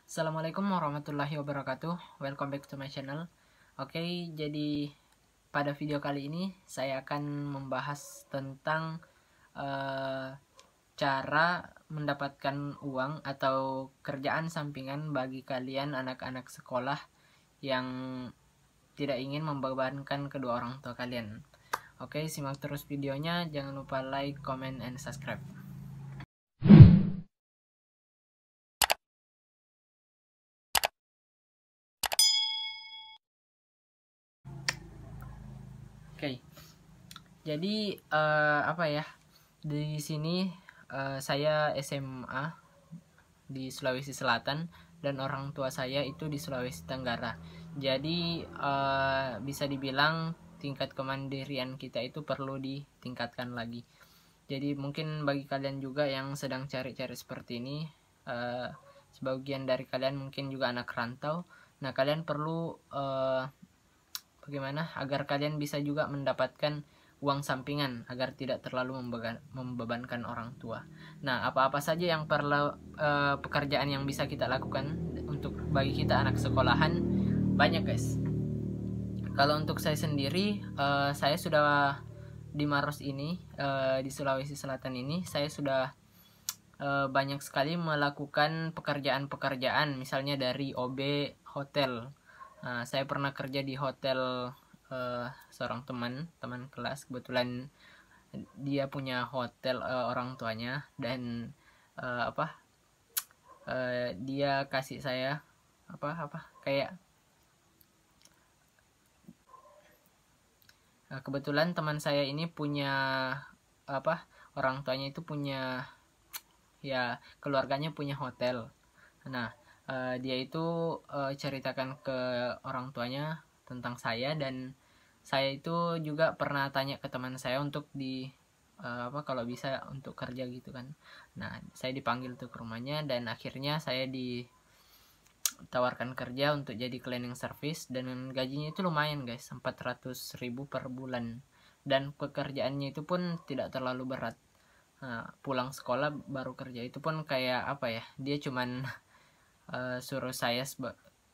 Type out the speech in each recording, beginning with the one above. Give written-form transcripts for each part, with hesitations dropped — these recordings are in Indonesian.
Assalamualaikum warahmatullahi wabarakatuh. Welcome back to my channel. Oke, jadi pada video kali ini saya akan membahas tentang cara mendapatkan uang atau kerjaan sampingan bagi kalian anak-anak sekolah yang tidak ingin membebankan kedua orang tua kalian. Oke, simak terus videonya. Jangan lupa like, comment, and subscribe. Oke, jadi apa ya? Di sini saya SMA di Sulawesi Selatan dan orang tua saya itu di Sulawesi Tenggara. Jadi bisa dibilang tingkat kemandirian kita itu perlu ditingkatkan lagi. Jadi mungkin bagi kalian juga yang sedang cari-cari seperti ini, sebagian dari kalian mungkin juga anak rantau. Nah, kalian perlu bagaimana agar kalian bisa juga mendapatkan uang sampingan agar tidak terlalu membebankan orang tua. Nah, apa-apa saja yang perlu pekerjaan yang bisa kita lakukan untuk bagi kita anak sekolahan banyak, guys. Kalau untuk saya sendiri, saya sudah di Maros ini, di Sulawesi Selatan ini, saya sudah banyak sekali melakukan pekerjaan-pekerjaan, misalnya dari OB hotel. Saya pernah kerja di hotel seorang teman kelas. Kebetulan dia punya hotel orang tuanya, dan dia kasih saya kayak kebetulan teman saya ini punya orang tuanya itu punya, ya, keluarganya punya hotel. Nah, dia itu ceritakan ke orang tuanya tentang saya, dan saya itu juga pernah tanya ke teman saya untuk kalau bisa untuk kerja gitu kan. Nah, saya dipanggil tuh ke rumahnya, dan akhirnya saya ditawarkan kerja untuk jadi cleaning service, dan gajinya itu lumayan, guys, 400.000 per bulan, dan pekerjaannya itu pun tidak terlalu berat. Pulang sekolah baru kerja, itu pun kayak dia cuman suruh saya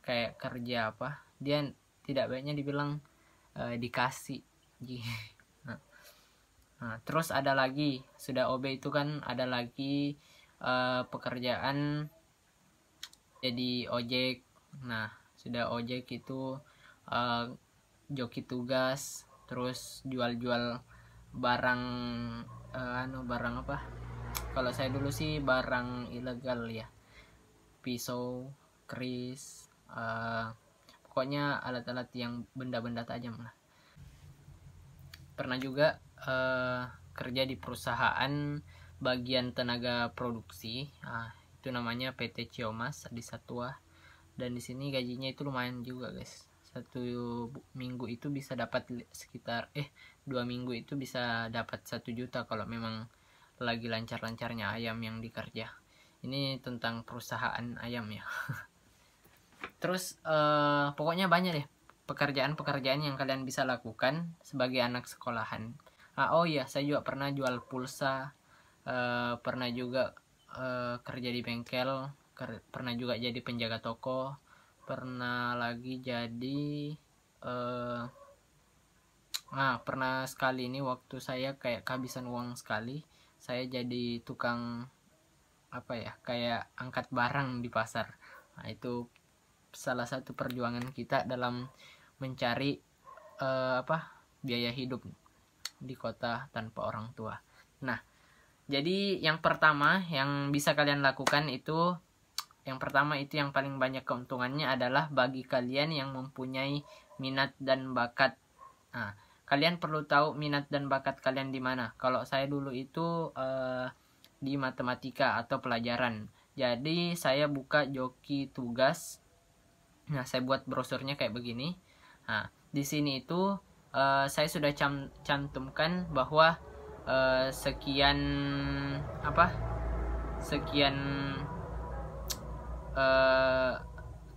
kayak kerja dia tidak baiknya dibilang dikasih. Terus ada lagi, sudah OB itu kan ada lagi pekerjaan jadi ojek. Nah, sudah ojek itu joki tugas, terus jual-jual barang, barang kalau saya dulu sih barang ilegal ya, pisau, keris, pokoknya alat-alat yang benda-benda tajam lah. Pernah juga kerja di perusahaan bagian tenaga produksi, itu namanya PT Ciomas di Satwa, dan di sini gajinya itu lumayan juga, guys. Satu minggu itu bisa dapat sekitar 2 minggu itu bisa dapat 1 juta kalau memang lagi lancar-lancarnya ayam yang dikerja. Ini tentang perusahaan ayam ya. Terus pokoknya banyak deh pekerjaan-pekerjaan yang kalian bisa lakukan sebagai anak sekolahan. Oh iya, saya juga pernah jual pulsa, pernah juga kerja di bengkel, pernah juga jadi penjaga toko, pernah lagi jadi pernah sekali ini waktu saya kayak kehabisan uang sekali, saya jadi tukang kayak angkat barang di pasar. Nah, itu salah satu perjuangan kita dalam mencari biaya hidup di kota tanpa orang tua. Nah, jadi yang pertama yang bisa kalian lakukan itu, yang pertama itu yang paling banyak keuntungannya adalah bagi kalian yang mempunyai minat dan bakat. Nah, kalian perlu tahu minat dan bakat kalian di mana. Kalau saya dulu itu di matematika atau pelajaran. Jadi saya buka joki tugas. Nah, saya buat brosurnya kayak begini. Nah, di sini itu saya sudah cantumkan bahwa sekian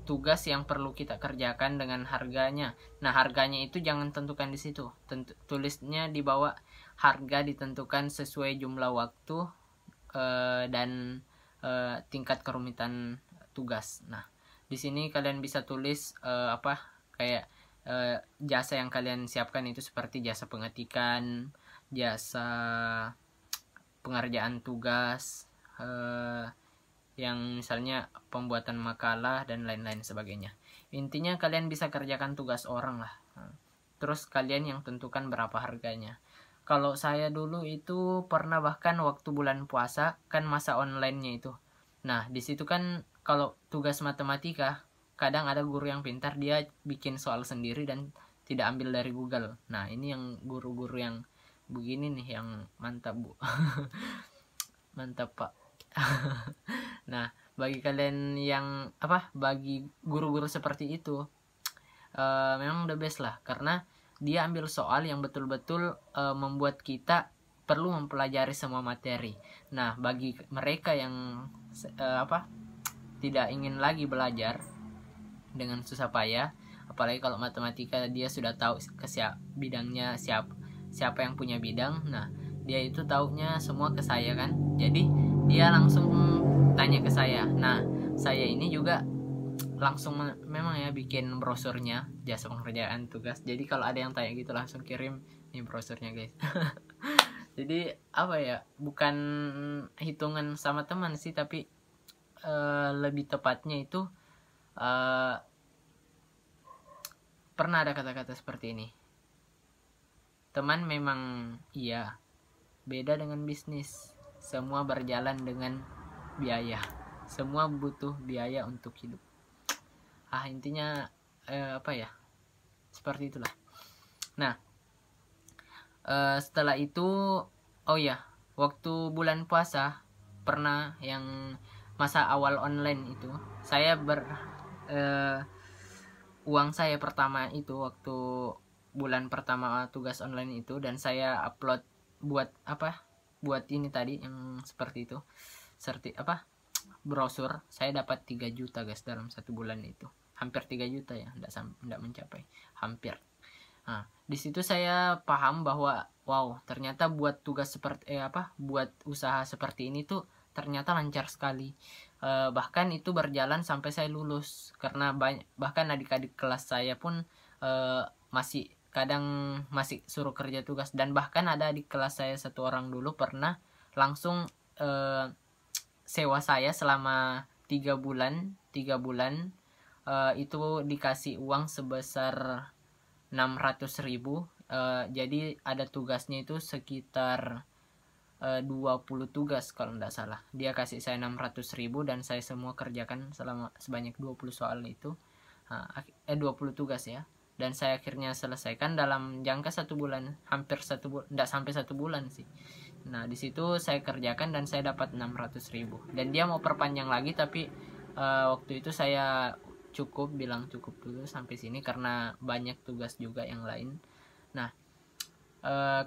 tugas yang perlu kita kerjakan dengan harganya. Nah, harganya itu jangan tentukan di situ. Tulisnya di bawah, harga ditentukan sesuai jumlah waktu dan tingkat kerumitan tugas. Nah, di sini kalian bisa tulis kayak jasa yang kalian siapkan itu seperti jasa pengetikan, jasa pengerjaan tugas, yang misalnya pembuatan makalah dan lain-lain sebagainya. Intinya kalian bisa kerjakan tugas orang lah. Terus kalian yang tentukan berapa harganya. Kalau saya dulu itu pernah bahkan waktu bulan puasa kan masa online-nya itu. Nah, di situ kan kalau tugas matematika kadang ada guru yang pintar, dia bikin soal sendiri dan tidak ambil dari Google. Nah, ini yang guru-guru yang begini nih yang mantap, Bu. Mantap, Pak. Nah, bagi kalian yang bagi guru-guru seperti itu memang the best lah, karena dia ambil soal yang betul-betul membuat kita perlu mempelajari semua materi. Nah, bagi mereka yang tidak ingin lagi belajar dengan susah payah, apalagi kalau matematika dia sudah tahu bidangnya, siapa yang punya bidang. Nah, dia itu taunya semua ke saya kan, jadi dia langsung tanya ke saya. Nah, saya ini juga langsung memang ya bikin brosurnya, jasa pengerjaan tugas. Jadi kalau ada yang tanya gitu langsung kirim nih brosurnya, guys. Jadi bukan hitungan sama teman sih, tapi lebih tepatnya itu pernah ada kata-kata seperti ini. Teman memang iya, beda dengan bisnis. Semua berjalan dengan biaya. Semua butuh biaya untuk hidup. Intinya seperti itulah. Nah, setelah itu waktu bulan puasa pernah yang masa awal online itu, saya uang saya pertama itu waktu bulan pertama tugas online itu, dan saya upload buat ini tadi yang seperti itu, brosur, saya dapat 3 juta guys dalam 1 bulan itu. Hampir 3 juta ya, enggak mencapai, hampir. Nah, di situ saya paham bahwa wow, ternyata buat tugas seperti buat usaha seperti ini tuh ternyata lancar sekali. Bahkan itu berjalan sampai saya lulus, karena bahkan adik-adik kelas saya pun masih suruh kerja tugas. Dan bahkan ada adik kelas saya satu orang dulu pernah langsung sewa saya selama 3 bulan itu dikasih uang sebesar 600.000. Jadi ada tugasnya itu sekitar 20 tugas kalau tidak salah. Dia kasih saya 600.000 dan saya semua kerjakan sebanyak 20 soal itu. 20 tugas ya. Dan saya akhirnya selesaikan dalam jangka 1 bulan, hampir 1 bulan, tidak sampai 1 bulan sih. Nah, di situ saya kerjakan dan saya dapat 600.000. Dan dia mau perpanjang lagi, tapi waktu itu saya bilang cukup dulu sampai sini karena banyak tugas juga yang lain. Nah,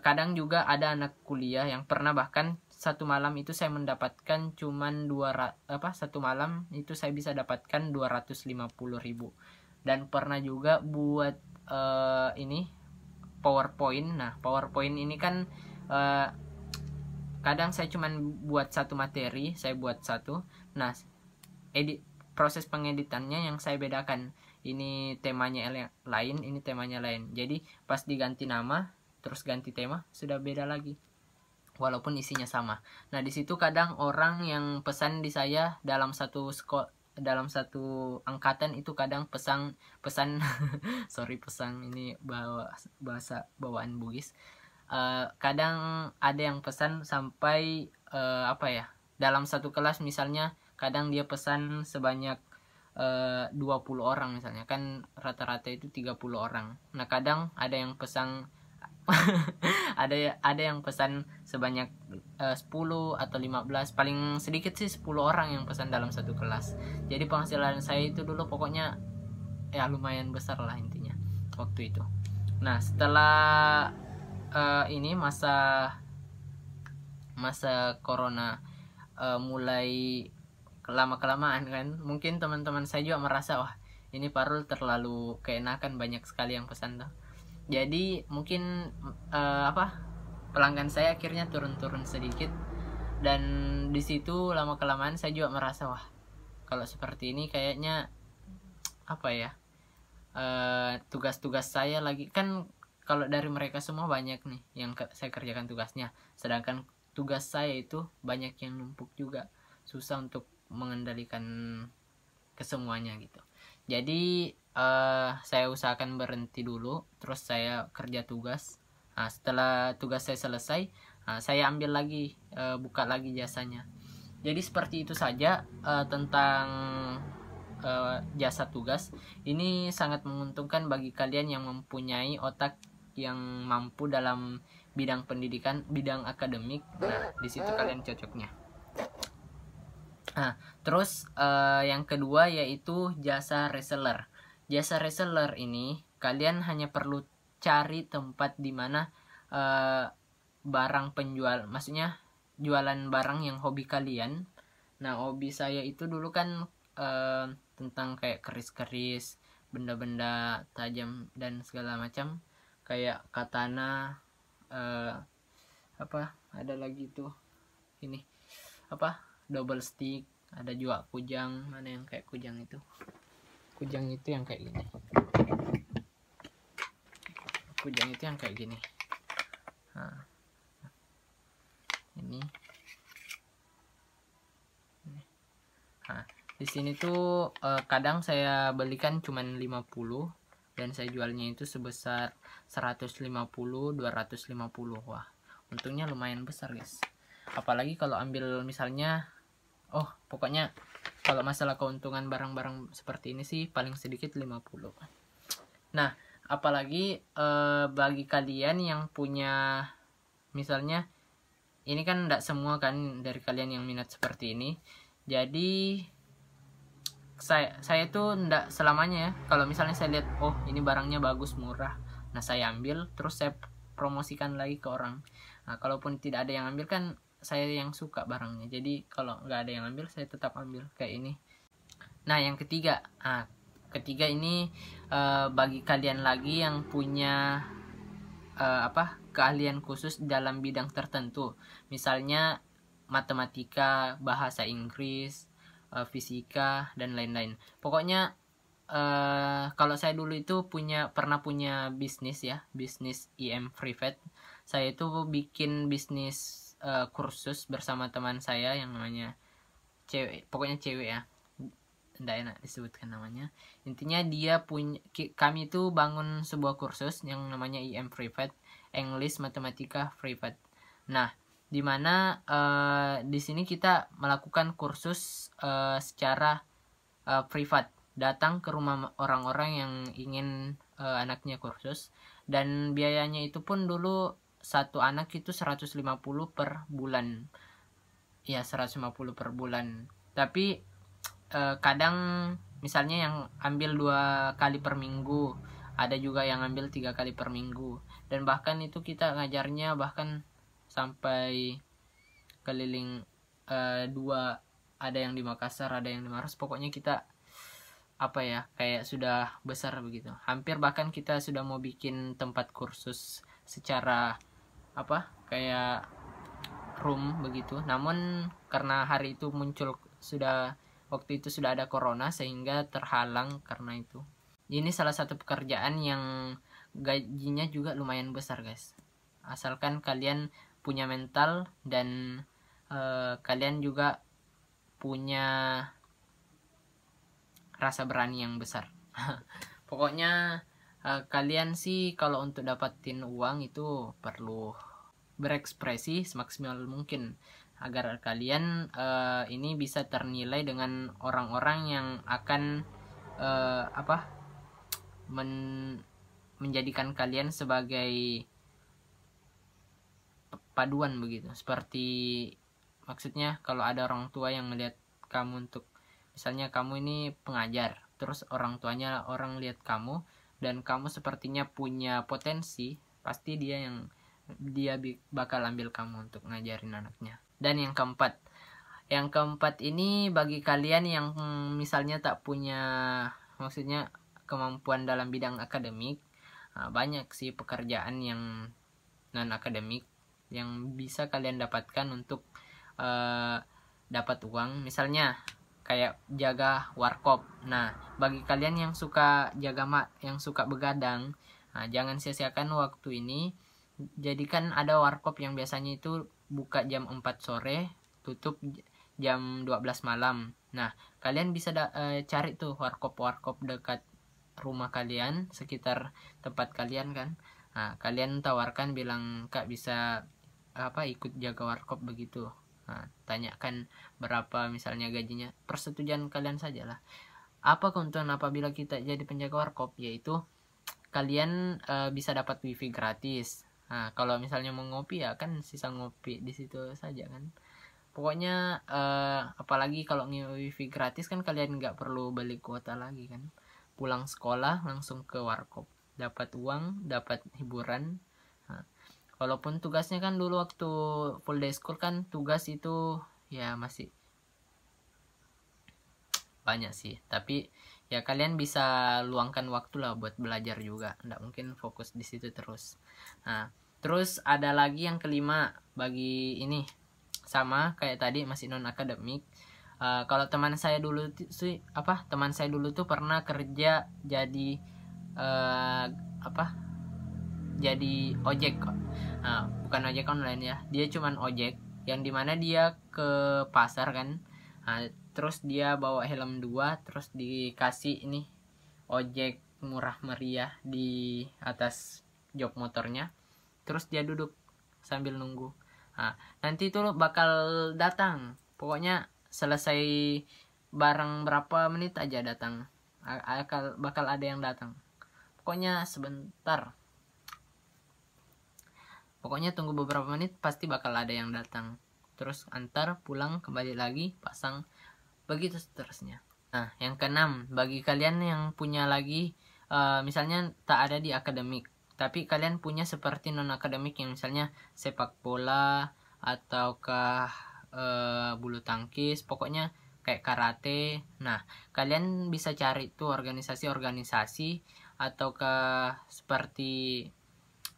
kadang juga ada anak kuliah yang pernah bahkan 1 malam itu saya mendapatkan cuman 1 malam itu saya bisa dapatkan 250.000. Dan pernah juga buat ini PowerPoint. Nah, PowerPoint ini kan kadang saya cuman buat 1 materi, saya buat 1. Nah, proses pengeditannya yang saya bedakan. Ini temanya lain, ini temanya lain. Jadi pas diganti nama, terus ganti tema, sudah beda lagi. Walaupun isinya sama. Nah, di situ kadang orang yang pesan di saya dalam satu angkatan itu kadang pesan pesan ini bahasa bawaan Bugis. Kadang ada yang pesan sampai dalam satu kelas misalnya, kadang dia pesan sebanyak 20 orang misalnya, kan rata-rata itu 30 orang. Nah, kadang ada yang pesan ada yang pesan sebanyak 10 atau 15, paling sedikit sih 10 orang yang pesan dalam satu kelas. Jadi penghasilan saya itu dulu pokoknya ya lumayan besar lah intinya waktu itu. Nah, setelah ini masa corona mulai lama-kelamaan kan, mungkin teman-teman saya juga merasa wah ini Parul terlalu keenakan, banyak sekali yang pesan tuh. Jadi mungkin pelanggan saya akhirnya turun sedikit, dan di situ lama-kelamaan saya juga merasa wah kalau seperti ini kayaknya apa ya, tugas-tugas saya lagi kan, kalau dari mereka semua banyak nih yang saya kerjakan tugasnya, sedangkan tugas saya itu banyak yang numpuk juga, susah untuk mengendalikan kesemuanya gitu. Jadi saya usahakan berhenti dulu, terus saya kerja tugas. Nah, setelah tugas saya selesai, saya ambil lagi, buka lagi jasanya. Jadi seperti itu saja tentang jasa tugas. Ini sangat menguntungkan bagi kalian yang mempunyai otak yang mampu dalam bidang pendidikan, bidang akademik. Nah, di situ kalian cocoknya. Nah, terus yang kedua yaitu jasa reseller. Jasa reseller ini kalian hanya perlu cari tempat di mana barang penjual, maksudnya jualan barang yang hobi kalian. Nah, hobi saya itu dulu kan tentang kayak keris-keris, benda-benda tajam dan segala macam, kayak katana, apa ada lagi tuh ini apa, double stick, ada juga kujang. Mana yang kayak kujang itu? Kujang itu yang kayak gini. Kujang itu yang kayak gini. Nah, ini. Nah, di sini tuh kadang saya belikan cuman 50 dan saya jualnya itu sebesar 150, 250. Wah, untungnya lumayan besar, guys. Apalagi kalau ambil misalnya, pokoknya kalau masalah keuntungan barang-barang seperti ini sih paling sedikit 50. Nah, apalagi bagi kalian yang punya, misalnya ini kan tidak semua kan dari kalian yang minat seperti ini. Jadi saya tuh tidak selamanya ya, kalau misalnya saya lihat ini barangnya bagus, murah, nah saya ambil terus saya promosikan lagi ke orang. Nah, kalaupun tidak ada yang ambil kan saya yang suka barangnya, jadi kalau nggak ada yang ambil saya tetap ambil kayak ini. Nah, yang ketiga ini bagi kalian lagi yang punya keahlian khusus dalam bidang tertentu, misalnya matematika, bahasa Inggris, fisika dan lain-lain. Pokoknya kalau saya dulu itu pernah punya bisnis ya, bisnis IM Private. Saya itu bikin bisnis kursus bersama teman saya yang namanya pokoknya cewek ya, tidak enak disebutkan namanya. Intinya kami itu bangun sebuah kursus yang namanya IM Private, English Matematika Private. Nah, di mana di sini kita melakukan kursus secara privat, datang ke rumah orang-orang yang ingin anaknya kursus, dan biayanya itu pun dulu satu anak itu 150 per bulan. Ya, 150 per bulan. Tapi kadang misalnya yang ambil 2 kali per minggu, ada juga yang ambil 3 kali per minggu, dan bahkan itu kita ngajarnya bahkan sampai keliling 2, ada yang di Makassar, ada yang di Maros. Pokoknya kita kayak sudah besar begitu, hampir bahkan kita sudah mau bikin tempat kursus secara kayak room begitu. Namun karena hari itu waktu itu sudah ada corona sehingga terhalang karena itu. Ini salah satu pekerjaan yang gajinya juga lumayan besar, guys, asalkan kalian punya mental dan kalian juga punya rasa berani yang besar. Pokoknya kalian sih kalau untuk dapatin uang itu perlu berekspresi semaksimal mungkin agar kalian ini bisa ternilai dengan orang-orang yang akan menjadikan kalian sebagai paduan begitu. Seperti maksudnya kalau ada orang tua yang melihat kamu untuk, misalnya kamu ini pengajar, terus orang tuanya orang lihat kamu dan kamu sepertinya punya potensi, pasti dia bakal ambil kamu untuk ngajarin anaknya. Dan yang keempat ini bagi kalian yang misalnya tak punya, maksudnya kemampuan dalam bidang akademik, banyak sih pekerjaan yang non akademik yang bisa kalian dapatkan untuk dapat uang. Misalnya kayak jaga warkop. Nah, bagi kalian yang suka yang suka begadang, nah, jangan sia-siakan waktu ini. Jadikan ada warkop yang biasanya itu buka jam 4 sore, tutup jam 12 malam. Nah, kalian bisa cari tuh warkop-warkop dekat rumah kalian, sekitar tempat kalian kan. Nah, kalian tawarkan, bilang, "Kak, bisa ikut jaga warkop begitu." Nah, tanyakan berapa misalnya gajinya, persetujuan kalian sajalah. Apa keuntungan apabila kita jadi penjaga warkop? Yaitu kalian bisa dapat wifi gratis. Nah, kalau misalnya mau ngopi ya kan sisa ngopi di situ saja kan. Pokoknya apalagi kalau wifi gratis kan kalian nggak perlu beli kuota lagi kan. Pulang sekolah langsung ke warkop, dapat uang, dapat hiburan. Nah, walaupun tugasnya kan dulu waktu full day school kan tugas itu ya masih banyak sih, tapi ya kalian bisa luangkan waktu lah buat belajar juga, nggak mungkin fokus di situ terus. Nah, terus ada lagi yang kelima, bagi ini sama kayak tadi, masih non akademik. Kalau teman saya dulu tuh pernah kerja jadi jadi ojek. Nah, bukan ojek online ya, dia cuman ojek yang dimana dia ke pasar kan. Nah, terus dia bawa helm 2, terus dikasih ini ojek murah meriah di atas jok motornya, terus dia duduk sambil nunggu. Nah, nanti itu bakal datang, pokoknya selesai barang berapa menit aja datang, bakal ada yang datang, pokoknya sebentar, pokoknya tunggu beberapa menit pasti bakal ada yang datang, terus antar pulang, kembali lagi, pasang, begitu seterusnya. Nah, yang keenam, bagi kalian yang punya lagi misalnya tak ada di akademik, tapi kalian punya seperti non akademik yang misalnya sepak bola ataukah bulu tangkis, pokoknya kayak karate. Nah, kalian bisa cari tuh organisasi-organisasi ataukah seperti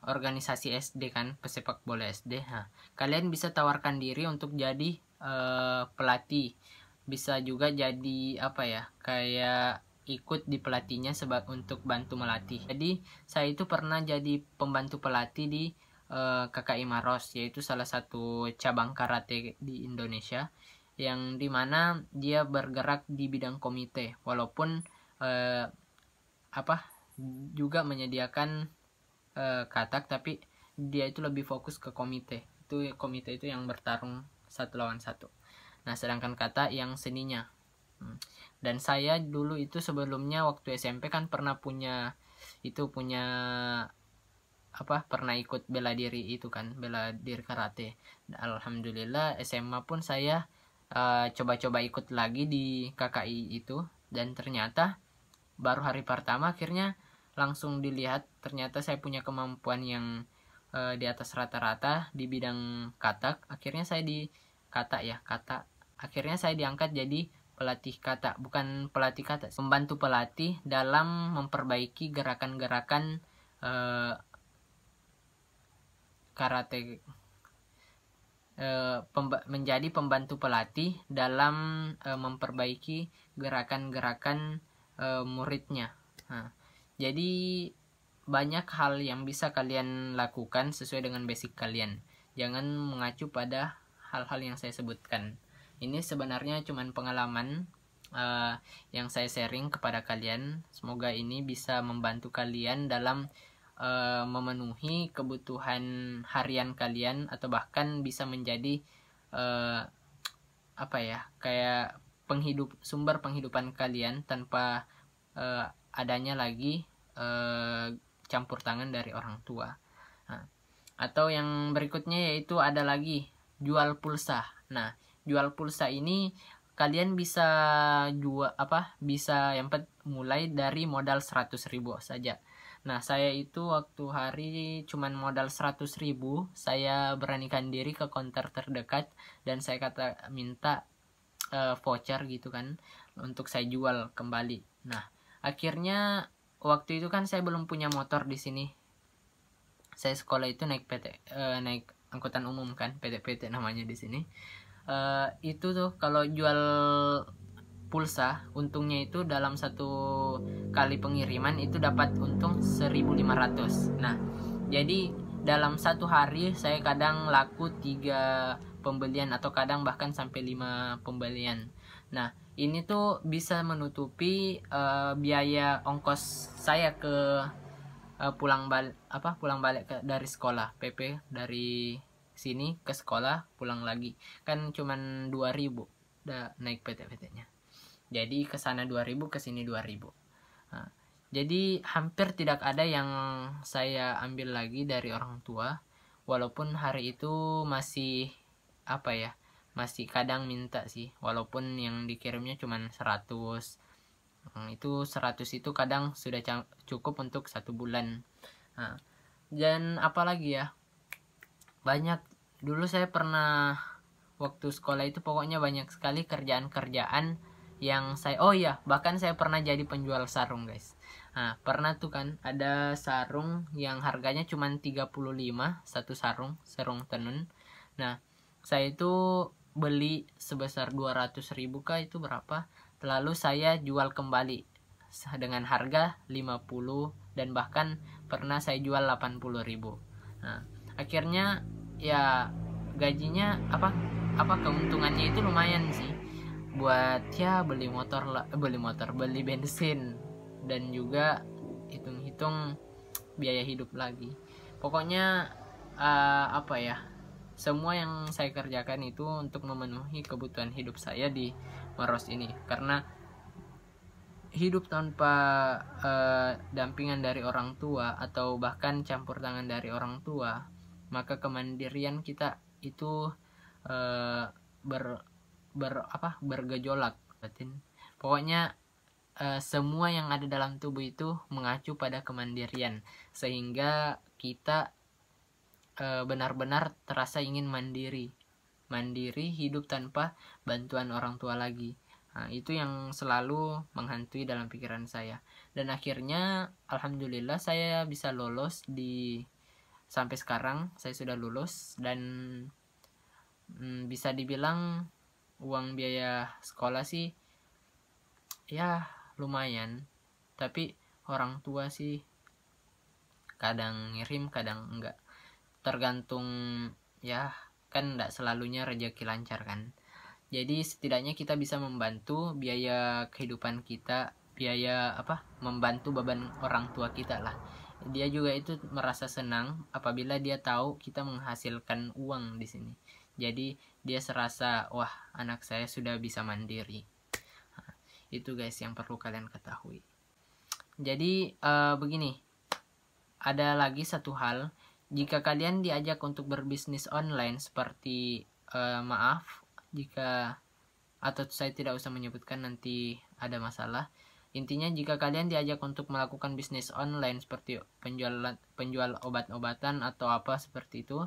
organisasi SD kan, pesepak bola SD. Nah, kalian bisa tawarkan diri untuk jadi pelatih. Bisa juga jadi kayak ikut di pelatihnya untuk bantu melatih. Jadi saya itu pernah jadi pembantu pelatih di KKI Maros, yaitu salah satu cabang karate di Indonesia, yang dimana dia bergerak di bidang komite, walaupun juga menyediakan katak, tapi dia itu lebih fokus ke komite. Komite itu yang bertarung 1 lawan 1. Nah, sedangkan kata yang seninya. Dan saya dulu itu sebelumnya waktu SMP kan pernah pernah ikut bela diri itu kan, bela diri karate. Alhamdulillah SMA pun saya coba-coba ikut lagi di KKI itu, dan ternyata baru hari pertama akhirnya langsung dilihat ternyata saya punya kemampuan yang di atas rata-rata di bidang katak. Akhirnya saya akhirnya saya diangkat jadi pelatih kata, bukan pelatih kata, membantu pelatih dalam memperbaiki gerakan-gerakan karate, menjadi pembantu pelatih dalam memperbaiki gerakan-gerakan muridnya. Nah, jadi banyak hal yang bisa kalian lakukan sesuai dengan basic kalian. Jangan mengacu pada hal-hal yang saya sebutkan. Ini sebenarnya cuma pengalaman yang saya sharing kepada kalian. Semoga ini bisa membantu kalian dalam memenuhi kebutuhan harian kalian, atau bahkan bisa menjadi kayak sumber penghidupan kalian tanpa adanya lagi campur tangan dari orang tua. Nah, atau yang berikutnya yaitu ada lagi jual pulsa. Nah, jual pulsa ini kalian bisa mulai dari modal 100.000 saja. Nah, saya itu waktu hari cuman modal 100.000, saya beranikan diri ke counter terdekat dan saya minta voucher gitu kan untuk saya jual kembali. Nah, akhirnya waktu itu kan saya belum punya motor di sini. Saya sekolah itu naik angkutan umum kan, PT namanya di sini. Itu tuh kalau jual pulsa, untungnya itu dalam satu kali pengiriman itu dapat untung 1.500. Nah, jadi dalam satu hari saya kadang laku 3 pembelian atau kadang bahkan sampai 5 pembelian. Nah, ini tuh bisa menutupi biaya ongkos saya ke pulang balik dari sekolah, PP dari sini ke sekolah pulang lagi kan cuman 2.000 udah naik PT-nya. Jadi ke sana 2.000, ke sini 2.000. Nah, jadi hampir tidak ada yang saya ambil lagi dari orang tua, walaupun hari itu masih masih kadang minta sih, walaupun yang dikirimnya cuma 100. Itu 100 itu kadang sudah cukup untuk 1 bulan. Nah, dan apalagi ya, banyak dulu saya pernah waktu sekolah itu pokoknya banyak sekali kerjaan-kerjaan yang bahkan saya pernah jadi penjual sarung, guys. Nah, pernah tuh kan ada sarung yang harganya cuma 35 satu sarung tenun. Nah, saya itu beli sebesar 200.000 kah, itu berapa? Lalu saya jual kembali dengan harga 50 dan bahkan pernah saya jual 80.000. Nah, akhirnya ya gajinya keuntungannya itu lumayan sih buat ya beli bensin dan juga hitung-hitung biaya hidup lagi. Pokoknya semua yang saya kerjakan itu untuk memenuhi kebutuhan hidup saya di Maros ini, karena hidup tanpa dampingan dari orang tua atau bahkan campur tangan dari orang tua, maka kemandirian kita itu bergejolak batin. Pokoknya semua yang ada dalam tubuh itu mengacu pada kemandirian, sehingga kita benar-benar terasa ingin mandiri hidup tanpa bantuan orang tua lagi. Nah, itu yang selalu menghantui dalam pikiran saya, dan akhirnya alhamdulillah saya bisa lolos sampai sekarang saya sudah lulus, dan bisa dibilang uang biaya sekolah sih ya lumayan, tapi orang tua sih kadang ngirim kadang enggak, tergantung ya, kan enggak selalunya rezeki lancar kan. Jadi setidaknya kita bisa membantu biaya kehidupan kita, membantu beban orang tua kita lah. Dia juga itu merasa senang apabila dia tahu kita menghasilkan uang di sini. Jadi dia serasa, wah, anak saya sudah bisa mandiri. Nah, itu guys yang perlu kalian ketahui. Jadi begini, ada lagi satu hal, jika kalian diajak untuk berbisnis online seperti atau saya tidak usah menyebutkan nanti ada masalah. Intinya jika kalian diajak untuk melakukan bisnis online seperti penjual obat-obatan atau apa seperti itu,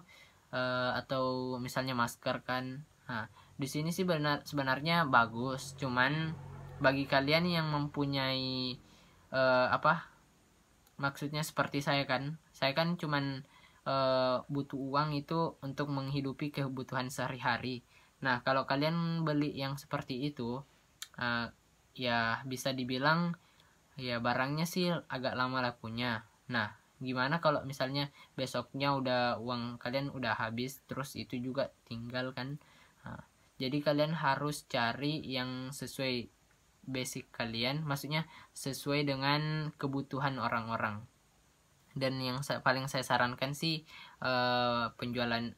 atau misalnya masker kan. Nah, di sini sih sebenarnya bagus, cuman bagi kalian yang mempunyai maksudnya seperti saya kan cuman butuh uang itu untuk menghidupi kebutuhan sehari-hari. Nah, kalau kalian beli yang seperti itu, ya bisa dibilang ya barangnya sih agak lama lakunya. Nah, gimana kalau misalnya besoknya uang kalian udah habis, terus itu juga tinggal kan. Nah, jadi kalian harus cari yang sesuai basic kalian, maksudnya sesuai dengan kebutuhan orang-orang. Dan yang paling saya sarankan sih penjualan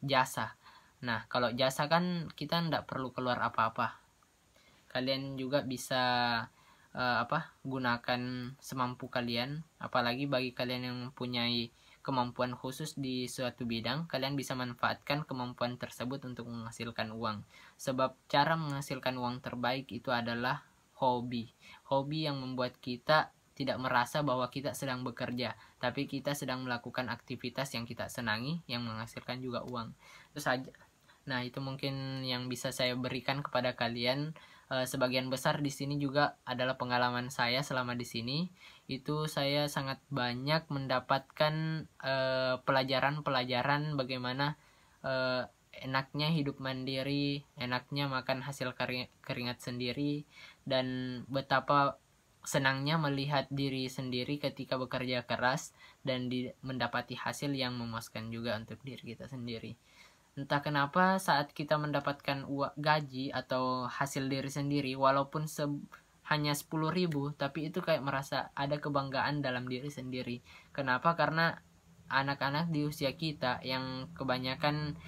jasa. Nah, kalau jasa kan kita nggak perlu keluar apa-apa. Kalian juga bisa gunakan semampu kalian, apalagi bagi kalian yang mempunyai kemampuan khusus di suatu bidang, kalian bisa manfaatkan kemampuan tersebut untuk menghasilkan uang. Sebab cara menghasilkan uang terbaik itu adalah hobi yang membuat kita tidak merasa bahwa kita sedang bekerja, tapi kita sedang melakukan aktivitas yang kita senangi, yang menghasilkan juga uang. Itu saja. Nah, itu mungkin yang bisa saya berikan kepada kalian. Sebagian besar di sini juga adalah pengalaman saya selama di sini. Itu saya sangat banyak mendapatkan pelajaran-pelajaran bagaimana enaknya hidup mandiri, enaknya makan hasil keringat sendiri, dan betapa senangnya melihat diri sendiri ketika bekerja keras dan mendapati hasil yang memuaskan juga untuk diri kita sendiri. Entah kenapa saat kita mendapatkan gaji atau hasil diri sendiri, walaupun hanya 10.000, tapi itu kayak merasa ada kebanggaan dalam diri sendiri. Kenapa? Karena anak-anak di usia kita yang kebanyakan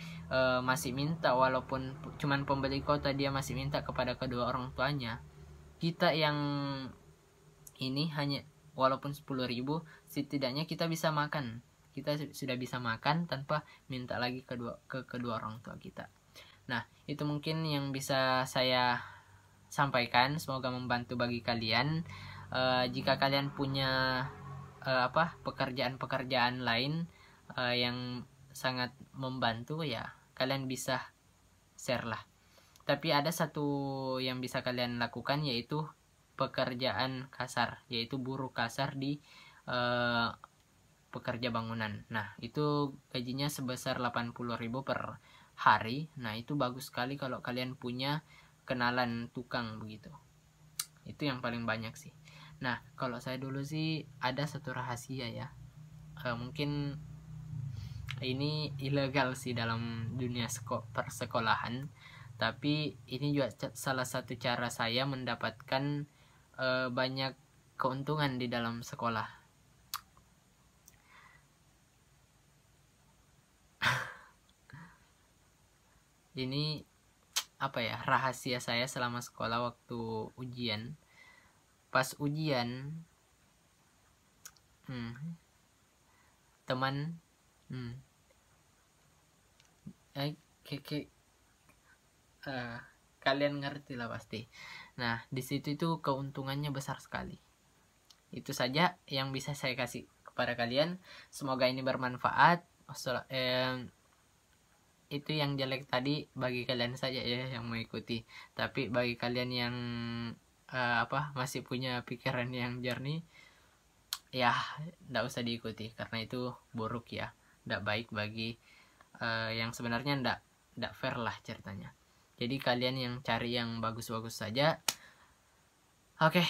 masih minta, walaupun cuman pembeli kota, dia masih minta kepada kedua orang tuanya. Kita yang ini hanya walaupun 10.000, setidaknya kita bisa makan. Kita sudah bisa makan tanpa minta lagi ke kedua orang tua kita. Nah, itu mungkin yang bisa saya sampaikan. Semoga membantu bagi kalian. Jika kalian punya pekerjaan-pekerjaan lain yang sangat membantu, ya kalian bisa share lah. Tapi ada satu yang bisa kalian lakukan, yaitu pekerjaan kasar, yaitu buruh kasar di pekerja bangunan. Nah, itu gajinya sebesar 80.000 per hari. Nah, itu bagus sekali kalau kalian punya kenalan tukang begitu. Itu yang paling banyak sih. Nah, kalau saya dulu sih ada satu rahasia ya. Mungkin ini ilegal sih dalam dunia persekolahan, tapi ini juga salah satu cara saya mendapatkan banyak keuntungan di dalam sekolah. Ini rahasia saya selama sekolah waktu ujian. Pas ujian, teman kalian ngerti lah pasti. Nah, di situ itu keuntungannya besar sekali. Itu saja yang bisa saya kasih kepada kalian. Semoga ini bermanfaat. Itu yang jelek tadi bagi kalian saja ya yang mengikuti. Tapi bagi kalian yang masih punya pikiran yang jernih, ya tidak usah diikuti karena itu buruk ya, tidak baik bagi yang sebenarnya tidak fair lah ceritanya. Jadi kalian yang cari yang bagus-bagus saja. Oke,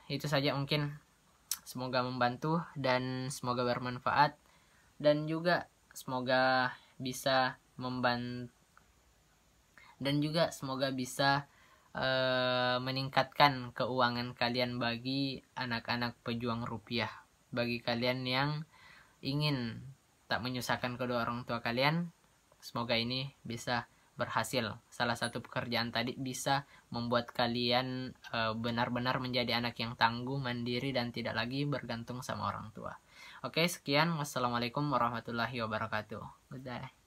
itu saja mungkin. Semoga membantu dan semoga bermanfaat, dan juga semoga bisa membantu, dan juga semoga bisa meningkatkan keuangan kalian bagi anak-anak pejuang rupiah. Bagi kalian yang ingin tak menyusahkan kedua orang tua kalian, semoga ini bisa berhasil. Salah satu pekerjaan tadi bisa membuat kalian benar-benar menjadi anak yang tangguh, mandiri, dan tidak lagi bergantung sama orang tua. Oke, sekian. Wassalamualaikum warahmatullahi wabarakatuh. Goodbye.